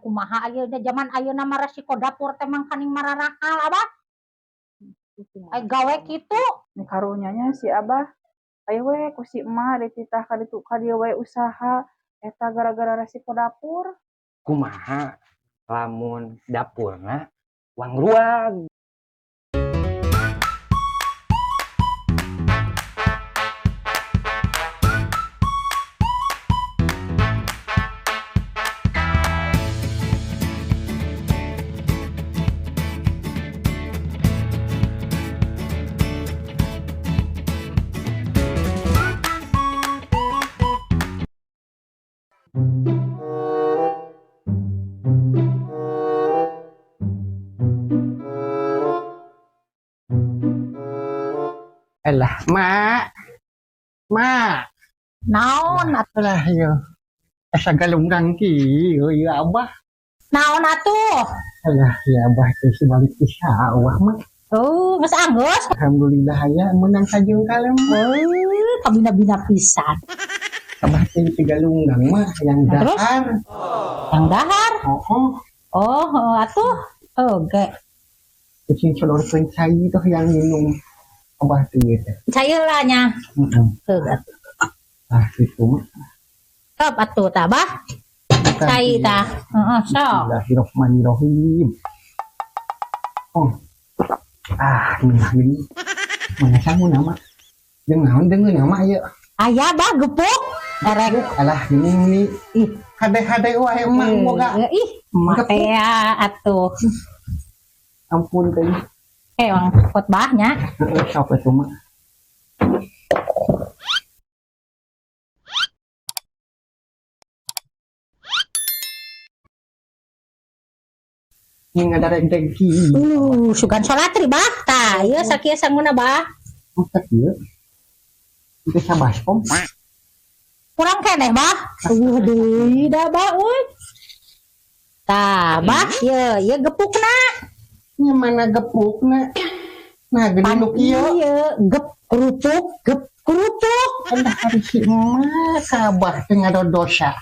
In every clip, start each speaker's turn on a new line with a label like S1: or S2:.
S1: kumaha ayeuna zaman ayeuna mah resiko dapur teh mang kaning mararakal abah. Ai gawe kitu.
S2: Nih karunyanya si Abah ayo we ku si emak dititah ka ditu ka dieu we usaha eta gara-gara resiko dapur.
S3: Kumaha lamun dapurna uang ruang. Alah, mak.
S1: Naon
S3: Alah, yo. Asa galunggang ki, ieu Abah.
S1: naon atuh?
S3: Alah, ya Abah teh sebalik di sawah mah.
S1: Geus anggeus.
S3: Alhamdulillah ya menang sajeng kalem.
S1: Kabina-bina pisan.
S3: Abah teh di galunggang mah yang
S1: Terus?
S3: dahar.
S1: Yang dahar.
S3: Oh,
S1: Atuh. Oge.
S3: kucing sodorkeun cai tuh yang minum. Abah teh teh.
S1: Cayeula nya.
S3: Heeh.
S1: Heuh.
S3: Ah, kitu mah.
S1: Top atuh tah bah. Cai tah. Heeh, sok.
S3: Bismillahirrahmanirrahim. Oh. Ini. Mana sangu nama? Jeung naon deungeun nama ieu?
S1: Aya bah gepuk. Erek.
S3: Alah ini ih hade-hade wae emang boga.
S1: Ih, emak teh atuh.
S3: Ampun teh.
S1: Emang khotbahnya.
S3: Heeh, sok atuh mah. Ini ada reg-regi.
S1: Sugan sholat ri bah. Tah, ieu sakieu sanguna bah.
S3: Masak ieu. Itu sabaskom.
S1: Kurang keneh bah. Deui da bah euy. Tah, bah ieu gepukna.
S3: Nya mana gepukna? Nah, gede nu kieu.
S1: Gep kerupuk.
S3: Endah hari si emak sabah teh ngadodosa.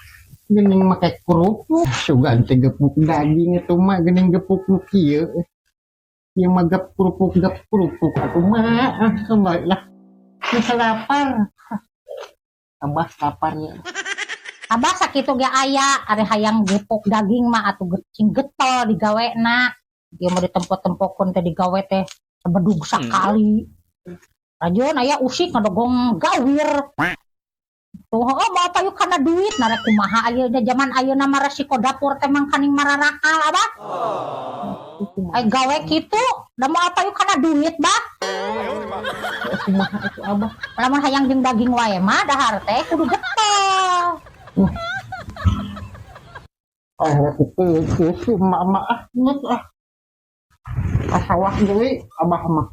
S3: Geuning make kerupuk, sugan teh gepuk daging itu mah geuning gepuk nu kieu. Ieu mah gep kerupuk atuh mah. Kembali lah. Geus lapar. Abah lapar ya.
S1: Abah sakitu ge aya, ari hayang gepuk daging mah atuh cing getol digawena. Ieu mah ditempok-tempokkeun teh digawe teh sabedug sakali. Rajon aya usik ngadogong gawir. Tuh, mau apa yuk kana duit narek kumaha ayeuna zaman ayeuna mah resiko dapur teh mang kaning mararakal abah. Ai gawe kitu, da mau apa yuk kana duit bah.
S3: Kumaha atuh Abah?
S1: Lamun hayang jeung daging wae mah dahar teh kudu getol.
S3: Itu si emak nges sawah deui Abah mah.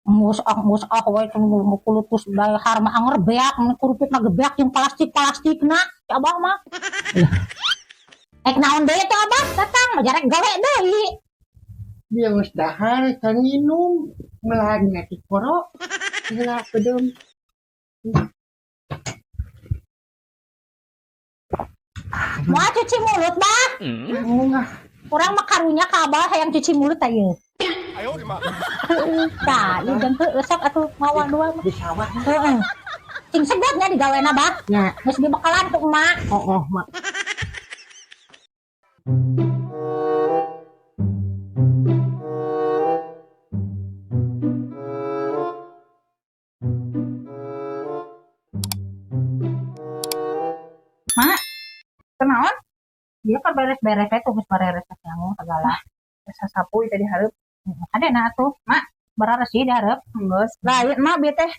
S1: Mus we kulutus dahar mah anger beak kerupukna gebeak jeung plastikna si abah mah. Naon deui teh abah datang mah jarek gawe deui.
S3: Dia geus dahar can nginum melagna ti koro. Heula pedeum.
S1: Moal cuci mulut bah. Urang mah karunya ka abah hayang cuci mulut aya. Tah, ieu jeung teu sok atuh ngawal dua mah.
S3: Di sawah.
S1: Heeh. Cing sedotnya digawena bah.
S3: Nya,
S1: Geus dibekalan ku emak.
S3: mak.
S2: Mak, kenaon?
S1: Dia kan beres-beres itu geus beres yang segala.
S2: Asa sapuy tadi hareup.
S1: Adena atuh, mak. Barares sih dihareup.
S2: Geus. Lain mah bieu teh.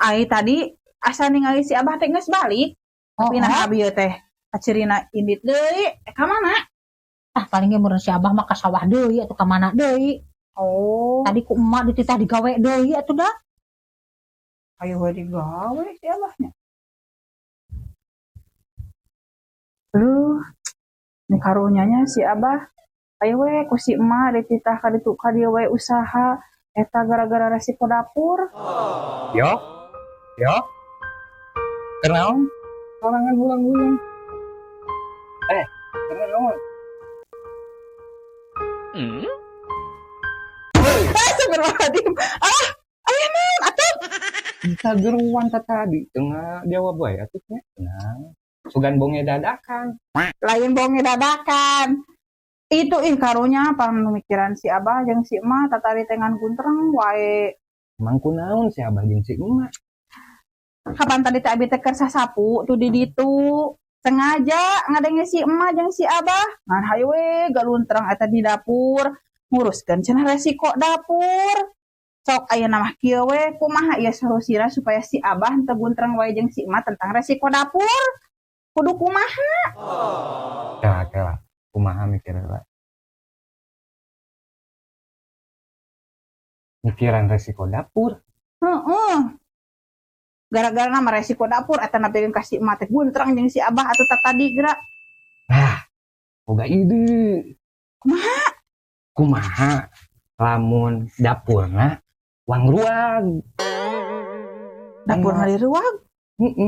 S2: Ai tadi asa ningali si Abah teh geus balik. Tapi nah bieu teh acerina indit deui. Ka mana?
S1: Ah paling ge meureun si abah mah ka sawah deui atuh ka mana deui.
S2: Oh,
S1: Tadi ku emak dititah digawe deui atuh dah.
S2: ayo we digawe si Abahnya. Nih karunyanya si Abah ayo we ku si emak dititah ka ditu ka dieu we usaha eta gara-gara resiko dapur.
S3: Yo. Kenaon?
S4: sorangan ulang-ulang. Bener dong.
S2: Astagfirullahaladzim. Ayo non, atuh.
S4: Bisa geruan tadi tengah jawab bae atuh nya. Tenang. Sugan bonge dadakan.
S2: Lain bonge dadakan. Itu karunya pamikiran si Abah jeung si Emak tatari tengan kuntreng wae.
S4: Emang kunaon si Abah jeung si emak?
S2: Kapan tadi teh abi teh keur sasapu tuh di ditu. Sengaja ngadenge si Emak jeung si Abah. Ngan hayu we galuntreng eta di dapur. Nguruskeun cenah resiko dapur. Sok ayeuna mah kieu we kumaha ieu sorosira supaya si Abah teu buntreng wae jeung si Emak tentang resiko dapur. Kudu kumaha?
S4: Kela kumaha mikir heula. Mikiran resiko dapur.
S2: Heeh. Gara-gara nama resiko dapur eta napikeun ka si Emak teh buntreng jeung si Abah atuh tadi geura.
S4: Boga ide. Kumaha lamun dapurna wang-ruag.
S2: Dapurna di ruang.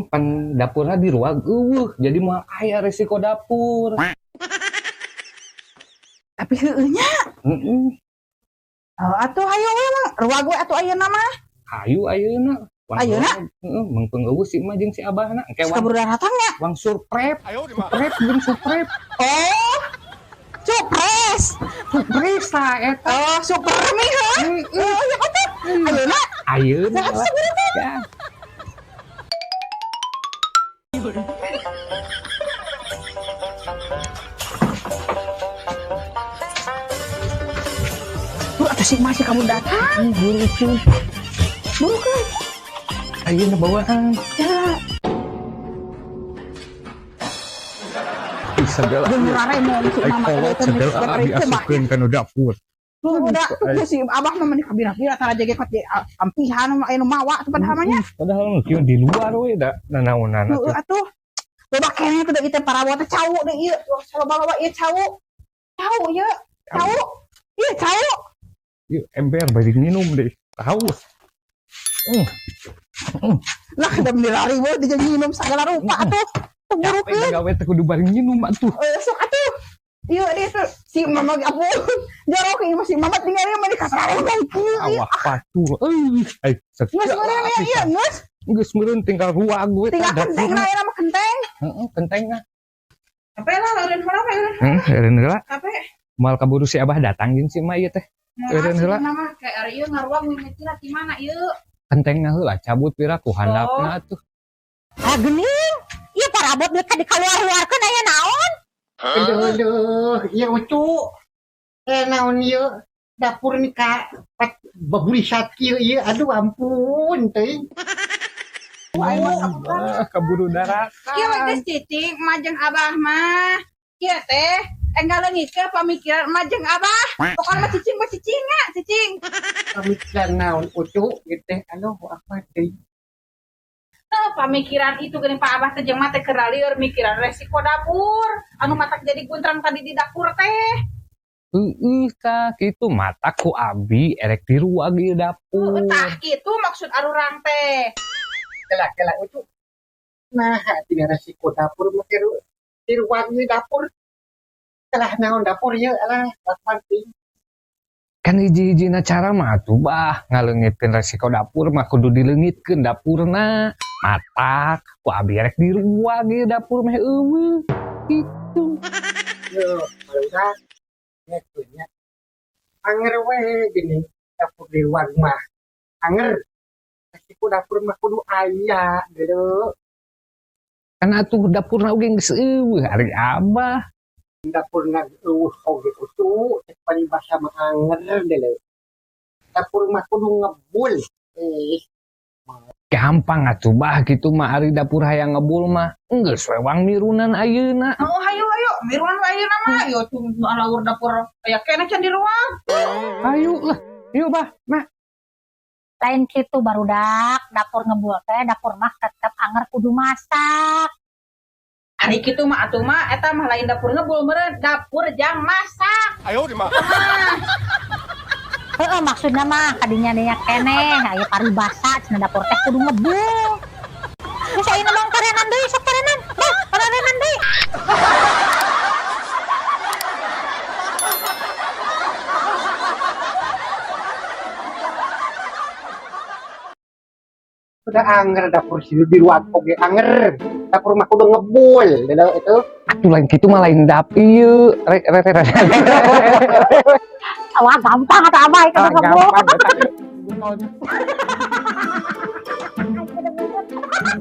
S4: Pan dapurna di ruang jadi moal aya resiko dapur.
S2: Tapi heueuh nya. Atuh hayu we mah ruang we atuh ayeuna mah.
S4: Hayu ayeuna.
S2: Ayeuna?
S4: Mengpeung eueuh si Emak jeung si Abahna engke
S2: Kabur datang nya.
S4: wang surprep. Surprep jeung surprep.
S2: Oh. Surprise.
S4: Surprise lah eta.
S2: Oh, super mie heuh. Oh, ya atuh. Ayeuna.
S4: Ayeuna. Ya.
S2: Atuh si Emak kamu datang.
S4: Buru kan. Ayeuna bawaan.
S2: Ya.
S4: Segala.
S2: Jeung Raimon si Mama teh
S4: diasukeun kana dapur.
S2: Udah tuh si Abah mah meni kabina-bina tara jage kot di ampihan anu mawa teh padahal mah nya.
S4: Padahal kieu di luar we da nanaonan
S2: Heueuh atuh. Loba keneh teh kita parawa teh cau deh ieu. Loba-loba ieu cau. Cau ieu. Cau. Ieu cau.
S4: Ieu ember bari minum deh. Tahu.
S2: Lah kada dilari we dijang minum sagala rupa atuh. Burukeun.
S4: Gawe teh kudu bari minum atuh.
S2: Sok atuh. Ieu dia tuh si Mama ampun. Jorok ieu masih Mama tinggal ieu mah di kasareng kieu.
S4: Awah patur. Geus
S2: Geus meureun ya ieu geus.
S4: Geus meureun tinggal ruang we.
S2: Tinggal kenteng na ieu mah kenteng.
S4: Heeh, kentengna.
S2: Ape lah laureun harapa ieu.
S4: Eureun heula.
S2: Ape?
S4: Moal kaburu si Abah datang jeung si Emak ieu teh. Eureun heula.
S2: Nama kayak ari ieu ngaruang mimitilah di mana ieu.
S4: Kentengna heula cabut pira ku handapna atuh.
S1: Gening. Ieu parabot deuk di kaluar-luarkeun aya naon?
S3: Aduh, ya ucu. Naon ieu dapur ni ka baburisat kieu ieu. Aduh ampun teuing.
S4: Kaburu darah.
S2: Kieu geus cicing majeng Abah mah. Kieu teh enggal leungitkeun pamikiran majeng Abah. Pokona mah cicing nga, cicing.
S3: Pamikiran naon ucu gitu teh. Aduh apa teuing.
S2: Pamikiran itu geuning Pak Abah teh jeung mah teh keur lieur mikiran resiko dapur. Anu matak jadi guntrang tadi di dapur teh.
S4: Kak, kitu mata ku abi erek di ruang ieu dapur.
S2: Tah kitu maksud arurang teh.
S3: Kela ucu. Nah, tina resiko dapur mah di ruang ieu dapur. Telah naon dapur ieu alah penting.
S4: Kan hiji-hijina cara mah atuh bah ngaleungitkeun resiko dapur mah kudu dileungitkeun dapurna. Matak ku abi erek di ruang ieu dapur mah eueuh. Kitu.
S3: Yo, maludah. Nya. Anger we gini dapur di ruang mah. Anger. Resiko dapur mah kudu aya deuleu.
S4: Kan atuh dapurna oge geus eueuh ari Abah.
S3: Dapurna oge utuh paling bahasa mah anger deuleu. Dapur mah kudu ngebul.
S4: Gampang atuh bah kitu mah ari dapur hayang ngebul mah geus we wang mirunan ayeuna.
S2: Oh hayu miruan ayeuna mah yo tuh laur dapur aya keneh can di ruang.
S4: Ayo lah. Yuk bah, nah.
S1: Lain kitu barudak, dapur ngebul teh dapur mah tetep anger kudu masak.
S2: Ari kitu mah atuh mah eta mah lain dapur ngebul meureun dapur jang masak.
S5: Ayo di mah.
S1: Heeh, maksudna mah kadinya nya keneh, aya paribasa cenah dapur teh kudu ngebul. Geus ayeuna mah karenan deui sok karenan.
S3: udah anger dapur sini di luar oke anger dapur mah udah ngebul itu
S4: Atuh lain gitu mah lain dapur ieu. Rek.
S1: Wah gampang atau apa itu
S4: Ah,
S1: kamu.
S3: gampang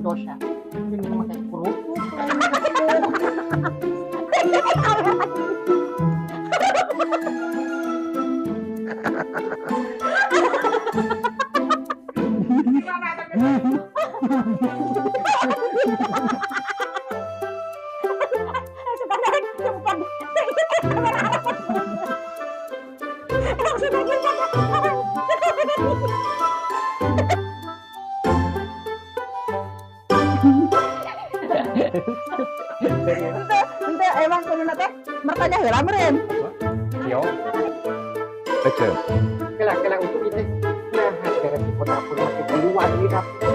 S3: dosa ini pakai kerupuk
S2: Ente emang kudu teh bertanya heula meureun.
S4: Yo. Betul.
S3: kela untuk itu nah ada resiko dapur masih di luar di dapur